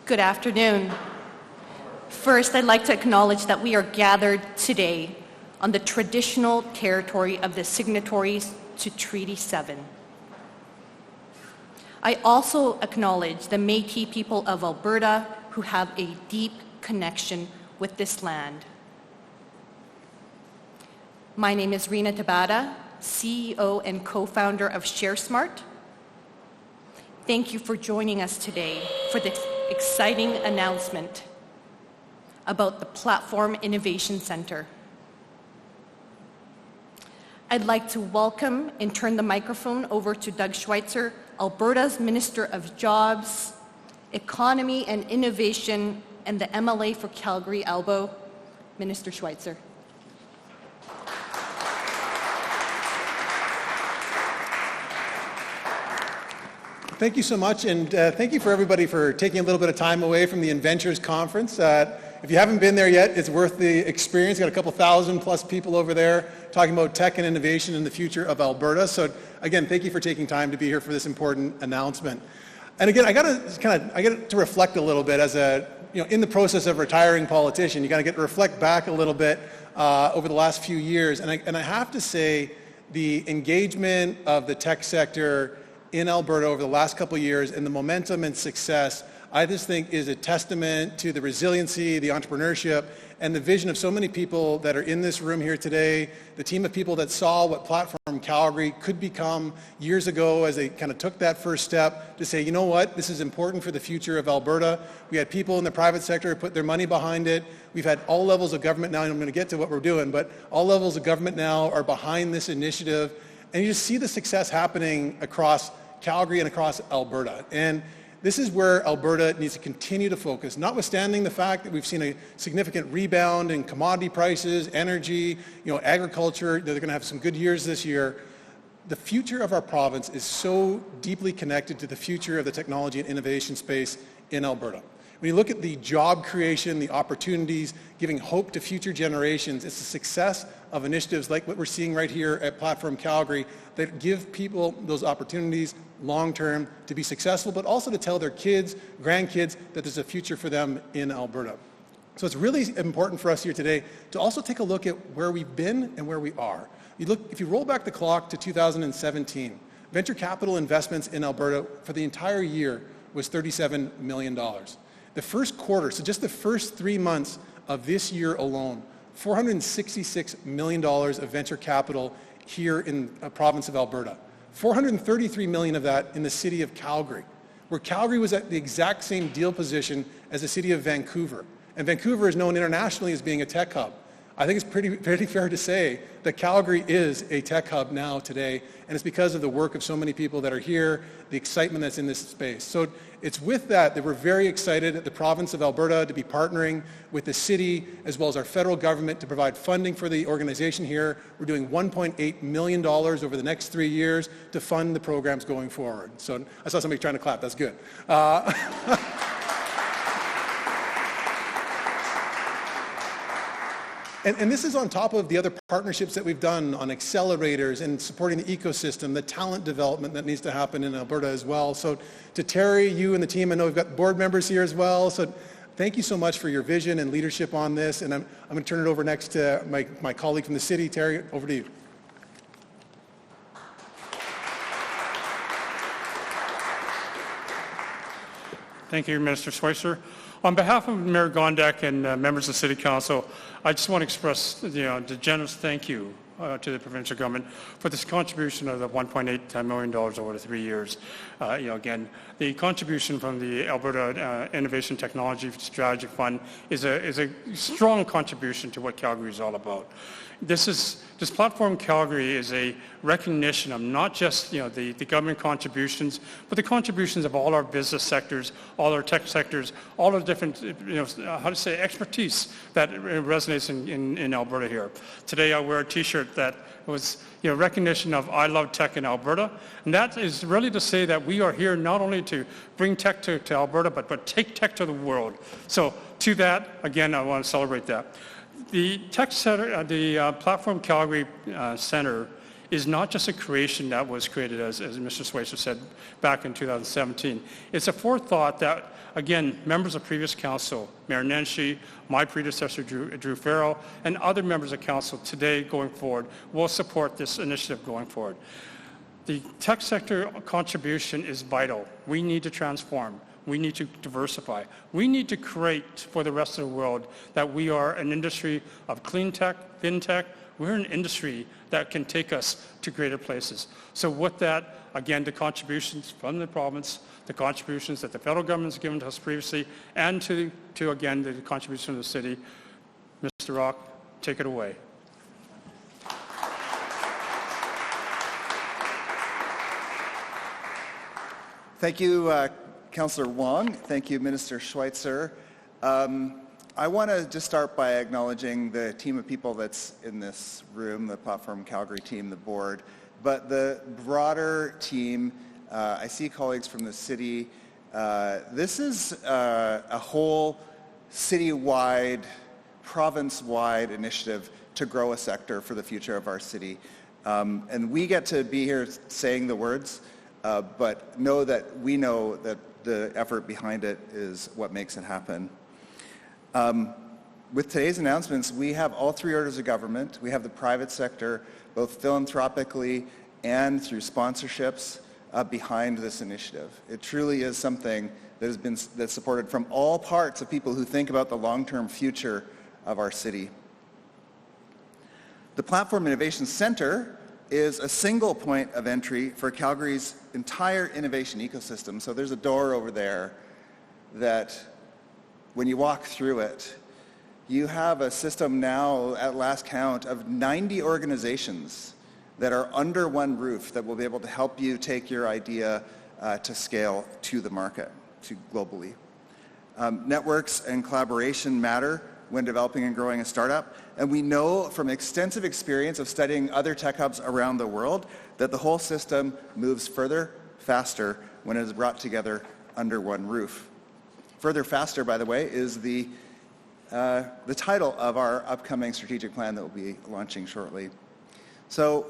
Good afternoon. First, I'd like to acknowledge that we are gathered today on the traditional territory of the signatories to Treaty 7. I also acknowledge the Métis people of Alberta who have a deep connection with this land. My name is Rena Tabata, CEO and co-founder of ShareSmart. Thank you for joining us today for this exciting announcement about the Platform Innovation Center. I'd like to welcome and turn the microphone over to Doug Schweitzer, Alberta's Minister of Jobs, Economy and Innovation, and the MLA for Calgary, Albo. Minister Schweitzer. Thank you so much, and thank you for everybody for taking a little bit of time away from the Inventures Conference. If you haven't been there yet, it's worth the experience. Got a couple thousand plus people over there talking about tech and innovation in the future of Alberta. So again, thank you for taking time to be here for this important announcement. And again, I got to reflect a little bit as in the process of retiring politician, you got to get to reflect back a little bit over the last few years. And I have to say, the engagement of the tech sector in Alberta over the last couple of years and the momentum and success, I just think is a testament to the resiliency, the entrepreneurship, and the vision of so many people that are in this room here today, the team of people that saw what Platform Calgary could become years ago as they kind of took that first step to say, you know what, this is important for the future of Alberta. We had people in the private sector who put their money behind it. We've had all levels of government now, and I'm going to get to what we're doing, but all levels of government now are behind this initiative. And you just see the success happening across Calgary and across Alberta. And this is where Alberta needs to continue to focus, notwithstanding the fact that we've seen a significant rebound in commodity prices, energy, agriculture. They're going to have some good years this year. The future of our province is so deeply connected to the future of the technology and innovation space in Alberta. When you look at the job creation, the opportunities, giving hope to future generations, it's the success of initiatives like what we're seeing right here at Platform Calgary that give people those opportunities long-term to be successful, but also to tell their kids, grandkids, that there's a future for them in Alberta. So it's really important for us here today to also take a look at where we've been and where we are. If you roll back the clock to 2017, venture capital investments in Alberta for the entire year was $37 million. The first quarter, so just the first 3 months of this year alone, $466 million of venture capital here in the province of Alberta. $433 million of that in the city of Calgary, where Calgary was at the exact same deal position as the city of Vancouver. And Vancouver is known internationally as being a tech hub. I think it's pretty fair to say that Calgary is a tech hub now today, and it's because of the work of so many people that are here, the excitement that's in this space. So it's with that we're very excited at the province of Alberta to be partnering with the city as well as our federal government to provide funding for the organization here. We're doing $1.8 million over the next 3 years to fund the programs going forward. So I saw somebody trying to clap. That's good. And this is on top of the other partnerships that we've done on accelerators and supporting the ecosystem, the talent development that needs to happen in Alberta as well. So to Terry, you and the team, I know we've got board members here as well. So thank you so much for your vision and leadership on this. And I'm going to turn it over next to my colleague from the city. Terry, over to you. Thank you, Minister Schweitzer. On behalf of Mayor Gondek and members of the City Council, I just want to express the generous thank you to the provincial government for this contribution of the $1.8 million over the 3 years. Again, the contribution from the Alberta Innovation Technology Strategy Fund is a strong contribution to what Calgary is all about. This Platform Calgary is a recognition of not just the government contributions, but the contributions of all our business sectors, all our tech sectors, all our different expertise that resonates in Alberta here. Today I wear a T-shirt that was recognition of I Love Tech in Alberta, and that is really to say that we are here not only to bring tech to Alberta, but take tech to the world. So to that, again, I want to celebrate that. The Tech Center, the Platform Calgary Center is not just a creation that was created, as Mr. Schweitzer said, back in 2017. It's a forethought that, again, members of previous council, Mayor Nenshi, my predecessor, Drew Farrell, and other members of council today going forward will support this initiative going forward. The tech sector contribution is vital. We need to transform. We need to diversify. We need to create for the rest of the world that we are an industry of clean tech, fintech. We're an industry that can take us to greater places. So with that, again, the contributions from the province, the contributions that the federal government has given to us previously, and to again, the contribution of the city. Mr. Rock, take it away. Thank you, Councillor Wong. Thank you, Minister Schweitzer. I want to just start by acknowledging the team of people that's in this room, the Platform Calgary team, the board, but the broader team. I see colleagues from the city. This is a whole city-wide, province-wide initiative to grow a sector for the future of our city. And we get to be here saying the words, but know that we know that the effort behind it is what makes it happen. With today's announcements, we have all three orders of government. We have the private sector, both philanthropically and through sponsorships, behind this initiative. It truly is something that's supported from all parts of people who think about the long-term future of our city. The Platform Innovation Centre is a single point of entry for Calgary's entire innovation ecosystem. So there's a door over there that when you walk through it, you have a system now at last count of 90 organizations that are under one roof that will be able to help you take your idea to scale to the market, to globally. Networks and collaboration matter when developing and growing a startup. And we know from extensive experience of studying other tech hubs around the world that the whole system moves further, faster when it is brought together under one roof. Further faster, by the way, is the title of our upcoming strategic plan that we'll be launching shortly. So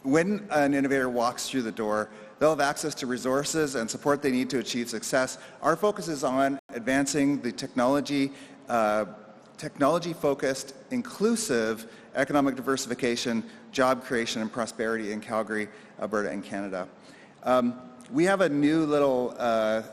when an innovator walks through the door, they'll have access to resources and support they need to achieve success. Our focus is on advancing the technology-focused, inclusive economic diversification, job creation, and prosperity in Calgary, Alberta, and Canada. We have a new little,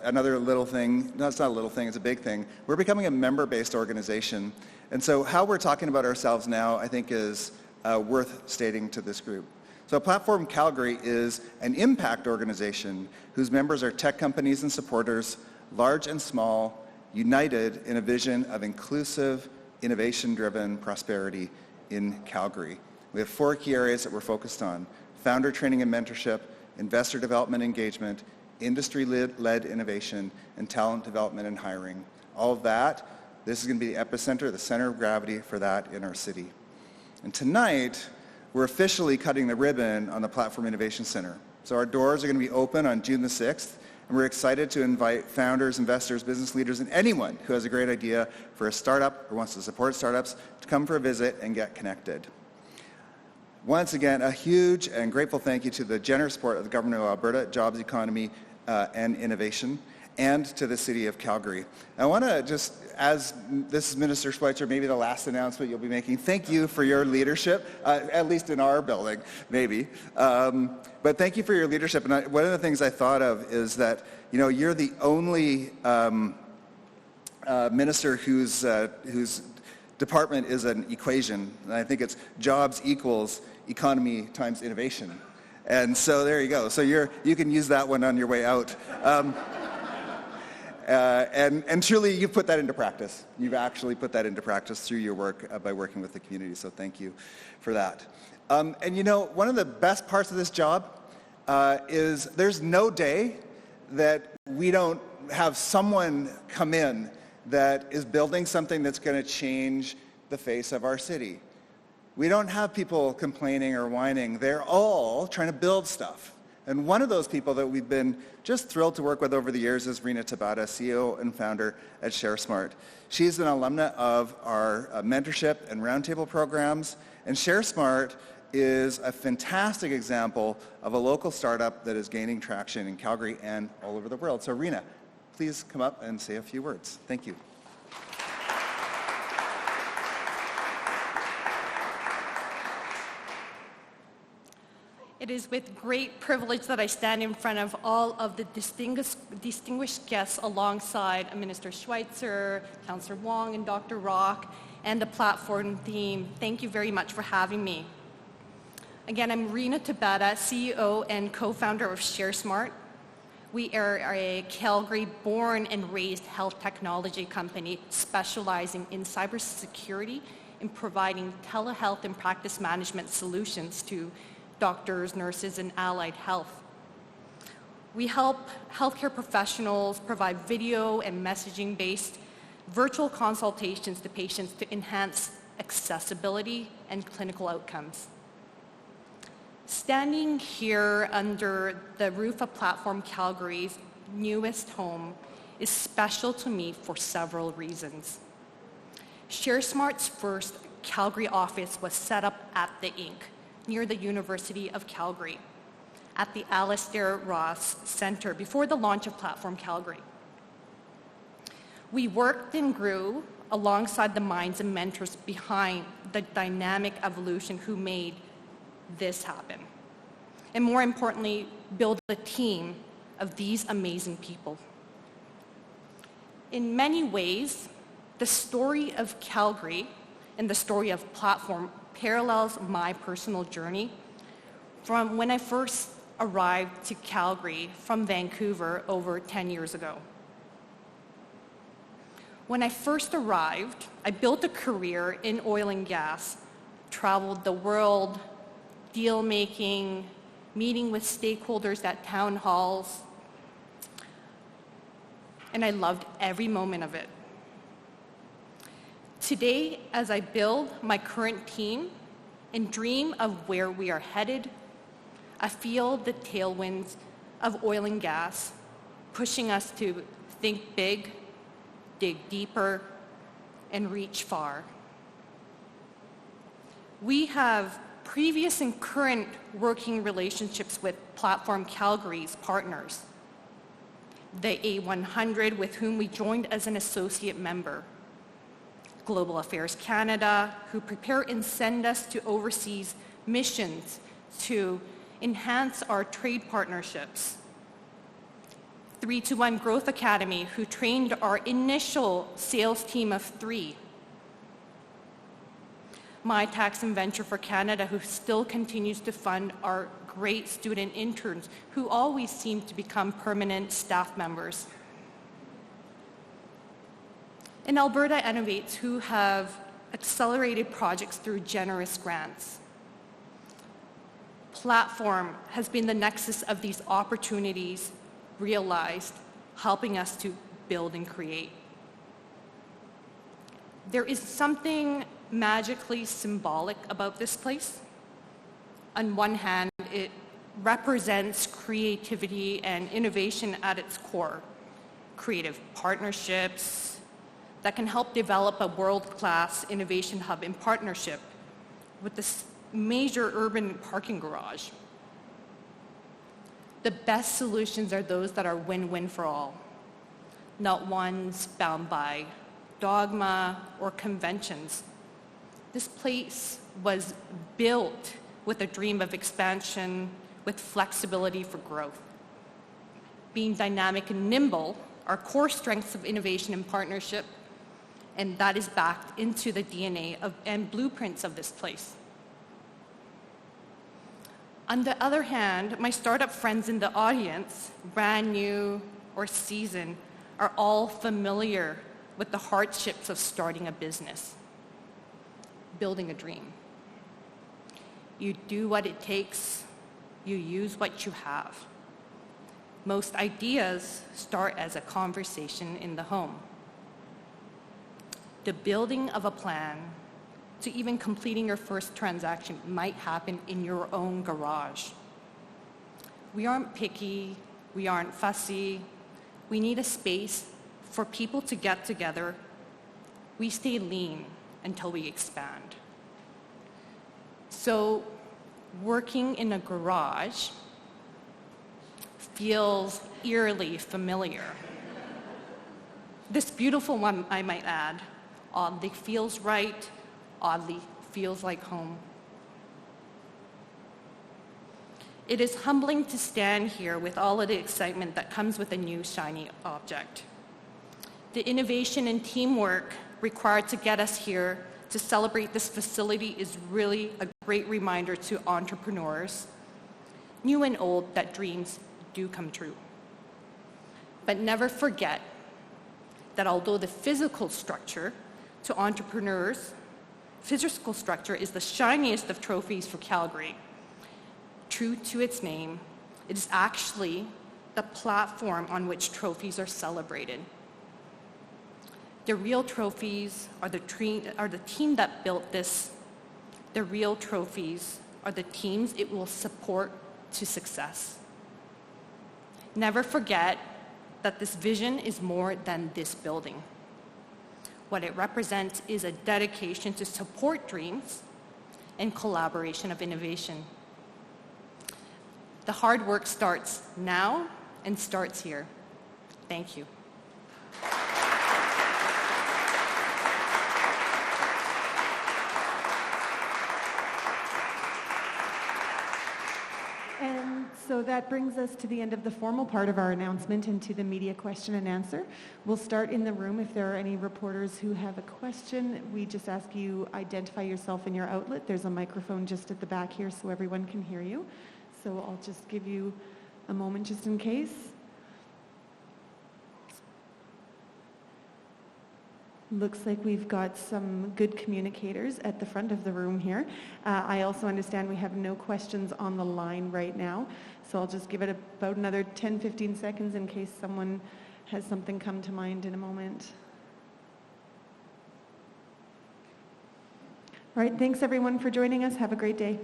another little thing. No, it's not a little thing, it's a big thing. We're becoming a member-based organization. And so how we're talking about ourselves now, I think, is worth stating to this group. So Platform Calgary is an impact organization whose members are tech companies and supporters, large and small, united in a vision of inclusive, innovation-driven prosperity in Calgary. We have 4 key areas that we're focused on: founder training and mentorship, investor development engagement, industry-led innovation, and talent development and hiring. All of that, this is going to be the epicenter, the center of gravity for that in our city. And tonight, we're officially cutting the ribbon on the Platform Innovation Centre. So our doors are going to be open on June the 6th, and we're excited to invite founders, investors, business leaders, and anyone who has a great idea for a startup or wants to support startups to come for a visit and get connected. Once again, a huge and grateful thank you to the generous support of the Government of Alberta, Jobs, Economy, and Innovation, and to the City of Calgary. I want to just, as this is Minister Schweitzer, maybe the last announcement you'll be making, thank you for your leadership, at least in our building, maybe. But thank you for your leadership. And one of the things I thought of is that, you know, you're the only minister whose department is an equation. And I think it's jobs equals economy times innovation. And so there you go. So you can use that one on your way out. And truly, you've put that into practice. You've actually put that into practice through your work by working with the community, so thank you for that. And you know, one of the best parts of this job is there's no day that we don't have someone come in that is building something that's going to change the face of our city. We don't have people complaining or whining. They're all trying to build stuff. And one of those people that we've been just thrilled to work with over the years is Rena Tabata, CEO and founder at ShareSmart. She's an alumna of our mentorship and roundtable programs, and ShareSmart is a fantastic example of a local startup that is gaining traction in Calgary and all over the world. So Rena, please come up and say a few words. Thank you. It is with great privilege that I stand in front of all of the distinguished guests alongside Minister Schweitzer, Councillor Wong, and Dr. Rock, and the platform team. Thank you very much for having me. Again, I'm Rena Tabata, CEO and co-founder of ShareSmart. We are a Calgary-born and raised health technology company specializing in cybersecurity and providing telehealth and practice management solutions to doctors, nurses, and allied health. We help healthcare professionals provide video and messaging-based virtual consultations to patients to enhance accessibility and clinical outcomes. Standing here under the roof of Platform Calgary's newest home is special to me for several reasons. ShareSmart's first Calgary office was set up at the Inc. near the University of Calgary at the Alastair Ross Centre before the launch of Platform Calgary. We worked and grew alongside the minds and mentors behind the dynamic evolution who made this happen. And more importantly, build a team of these amazing people. In many ways, the story of Calgary and the story of Platform parallels my personal journey from when I first arrived to Calgary from Vancouver over 10 years ago. When I first arrived, I built a career in oil and gas, traveled the world, deal-making, meeting with stakeholders at town halls, and I loved every moment of it. Today, as I build my current team and dream of where we are headed, I feel the tailwinds of oil and gas pushing us to think big, dig deeper, and reach far. We have previous and current working relationships with Platform Calgary's partners, the A100, with whom we joined as an associate member, Global Affairs Canada, who prepare and send us to overseas missions to enhance our trade partnerships. 3-1 Growth Academy, who trained our initial sales team of 3. My Tax and Venture for Canada, who still continues to fund our great student interns, who always seem to become permanent staff members. And Alberta Innovates, who have accelerated projects through generous grants. Platform has been the nexus of these opportunities realized, helping us to build and create. There is something magically symbolic about this place. On one hand, it represents creativity and innovation at its core. Creative partnerships that can help develop a world-class innovation hub in partnership with this major urban parking garage. The best solutions are those that are win-win for all, not ones bound by dogma or conventions. This place was built with a dream of expansion, with flexibility for growth. Being dynamic and nimble are core strengths of innovation and partnership, and that is backed into the DNA and blueprints of this place. On the other hand, my startup friends in the audience, brand new or seasoned, are all familiar with the hardships of starting a business, building a dream. You do what it takes, you use what you have. Most ideas start as a conversation in the home. The building of a plan to even completing your first transaction might happen in your own garage. We aren't picky, we aren't fussy. We need a space for people to get together. We stay lean until we expand. So working in a garage feels eerily familiar. This beautiful one, I might add, oddly feels right, oddly feels like home. It is humbling to stand here with all of the excitement that comes with a new shiny object. The innovation and teamwork required to get us here to celebrate this facility is really a great reminder to entrepreneurs, new and old, that dreams do come true. But never forget that although the physical structure to entrepreneurs, physical structure is the shiniest of trophies for Calgary, true to its name, it is actually the platform on which trophies are celebrated. The real trophies are the team that built this. The real trophies are the teams it will support to success. Never forget that this vision is more than this building. What it represents is a dedication to support dreams and collaboration of innovation. The hard work starts now and starts here. Thank you. And so that brings us to the end of the formal part of our announcement and to the media question and answer. We'll start in the room. If there are any reporters who have a question, we just ask you identify yourself and your outlet. There's a microphone just at the back here so everyone can hear you. So I'll just give you a moment just in case. Looks like we've got some good communicators at the front of the room here. I also understand we have no questions on the line right now, so I'll just give it about another 10-15 seconds in case someone has something come to mind in a moment. All right, thanks everyone for joining us. Have a great day.